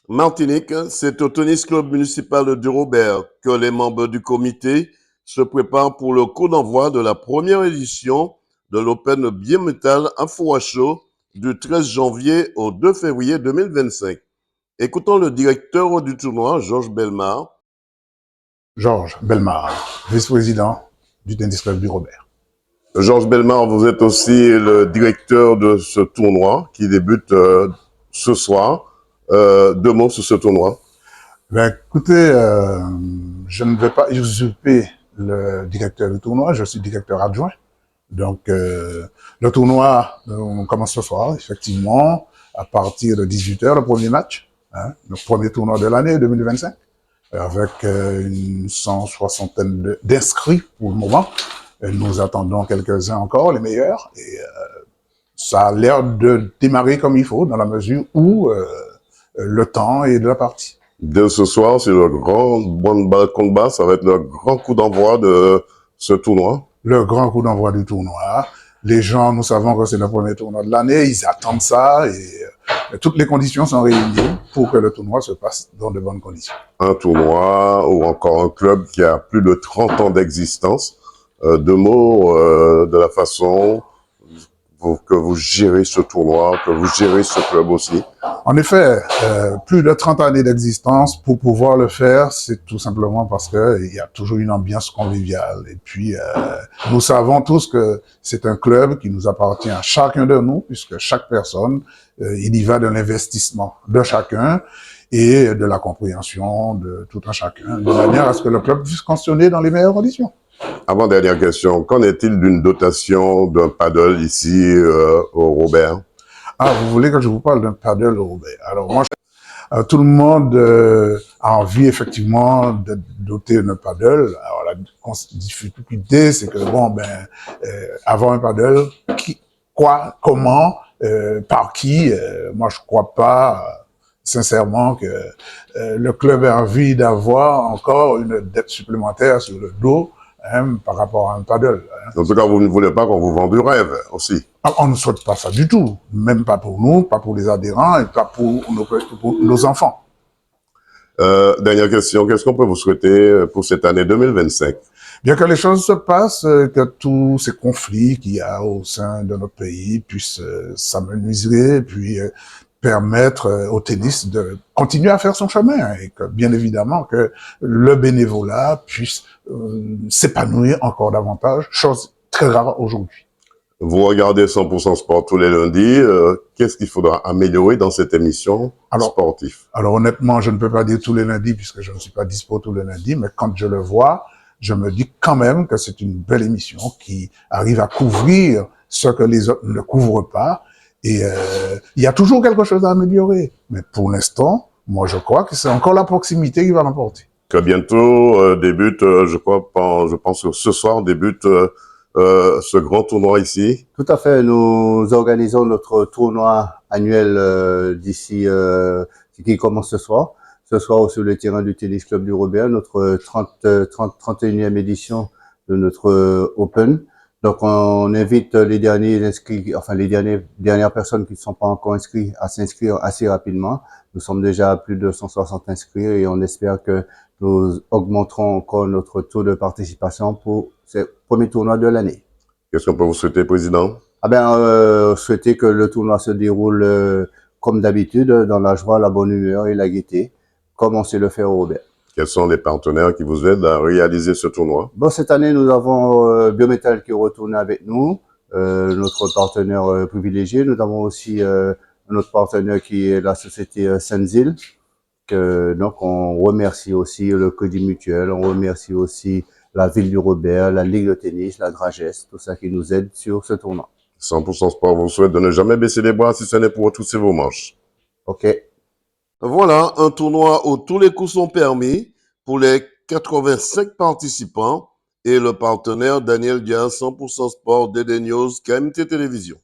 Martinique, c'est au tennis club municipal de Robert que les membres du comité se préparent pour le coup d'envoi de la première édition de l'Open Bimetal Afro Show du 13 janvier au 2 février 2025. Écoutons le directeur du tournoi, Georges Bellemare. Georges Bellemare, vice-président du tennis club du Robert. Georges Bellemare, vous êtes aussi le directeur de ce tournoi qui débute ce soir. Deux mots sur ce tournoi. Ben, écoutez, je ne vais pas usurper le directeur du tournoi, je suis directeur adjoint. Donc, le tournoi, on commence ce soir, effectivement, à partir de 18h, le premier match, le premier tournoi de l'année 2025, avec une 160aine d'inscrits pour le moment. Et nous attendons quelques-uns encore, les meilleurs, et ça a l'air de démarrer comme il faut, dans la mesure où le temps est de la partie. Dès ce soir, c'est le grand handball combat, ça va être le grand coup d'envoi de ce tournoi. Le grand coup d'envoi du tournoi. Les gens, nous savons que c'est le premier tournoi de l'année, ils attendent ça et toutes les conditions sont réunies pour que le tournoi se passe dans de bonnes conditions. Un tournoi ou encore un club qui a plus de 30 ans d'existence. Deux mots de la façon que vous gérez ce tournoi, que vous gérez ce club aussi. En effet, plus de 30 années d'existence, pour pouvoir le faire, c'est tout simplement parce que il y a toujours une ambiance conviviale. Et puis, nous savons tous que c'est un club qui nous appartient à chacun de nous, puisque chaque personne, il y va de l'investissement de chacun et de la compréhension de tout un chacun, de manière à ce que le club puisse fonctionner dans les meilleures conditions. Avant-dernière question, qu'en est-il d'une dotation d'un paddle ici au Robert? Ah, vous voulez que je vous parle d'un paddle au Robert? Alors moi, tout le monde a envie effectivement de doter un paddle. Alors la difficulté, c'est que bon, ben, avoir un paddle, qui, quoi, comment, par qui? Moi, je crois pas sincèrement que le club a envie d'avoir encore une dette supplémentaire sur le dos par rapport à un paddle. En tout cas, vous ne voulez pas qu'on vous vende du rêve aussi. On ne souhaite pas ça du tout, même pas pour nous, pas pour les adhérents et pas pour nos enfants. Dernière question, qu'est-ce qu'on peut vous souhaiter pour cette année 2025? Bien que les choses se passent, que tous ces conflits qu'il y a au sein de notre pays puissent s'amenuiser, puis permettre au tennis de continuer à faire son chemin et que, bien évidemment, que le bénévolat puisse s'épanouir encore davantage, chose très rare aujourd'hui. Vous regardez 100% Sport tous les lundis. Qu'est-ce qu'il faudra améliorer dans cette émission sportive? Alors honnêtement, je ne peux pas dire tous les lundis puisque je ne suis pas dispo tous les lundis, mais quand je le vois, je me dis quand même que c'est une belle émission qui arrive à couvrir ce que les autres ne couvrent pas. Et il y a toujours quelque chose à améliorer. Mais pour l'instant, moi je crois que c'est encore la proximité qui va l'emporter. Que bientôt débute, je pense que ce soir débute ce grand tournoi ici. Tout à fait, nous organisons notre tournoi annuel d'ici qui commence ce soir. Ce soir sur le terrain du tennis club du Robert, notre 31e édition de notre Open. Donc on invite les derniers inscrits, enfin les dernières personnes qui ne sont pas encore inscrits à s'inscrire assez rapidement. Nous sommes déjà à plus de 160 inscrits et on espère que nous augmenterons encore notre taux de participation pour ce premier tournoi de l'année. Qu'est-ce qu'on peut vous souhaiter, Président? Souhaiter que le tournoi se déroule comme d'habitude, dans la joie, la bonne humeur et la gaieté, comme on sait le faire au Robert. Quels sont les partenaires qui vous aident à réaliser ce tournoi? Bon, cette année, nous avons Biometal qui est retourné avec nous, notre partenaire privilégié. Nous avons aussi notre partenaire qui est la société Senzil. Donc, on remercie aussi le Crédit Mutuel, on remercie aussi la ville du Robert, la Ligue de tennis, la Dragesse, tout ça qui nous aide sur ce tournoi. 100% Sport vous souhaite de ne jamais baisser les bras si ce n'est pour retrousser vos manches. OK. Voilà, un tournoi où tous les coups sont permis pour les 85 participants et le partenaire Daniel Diaz, 100% Sport, DD News, KMT Télévision.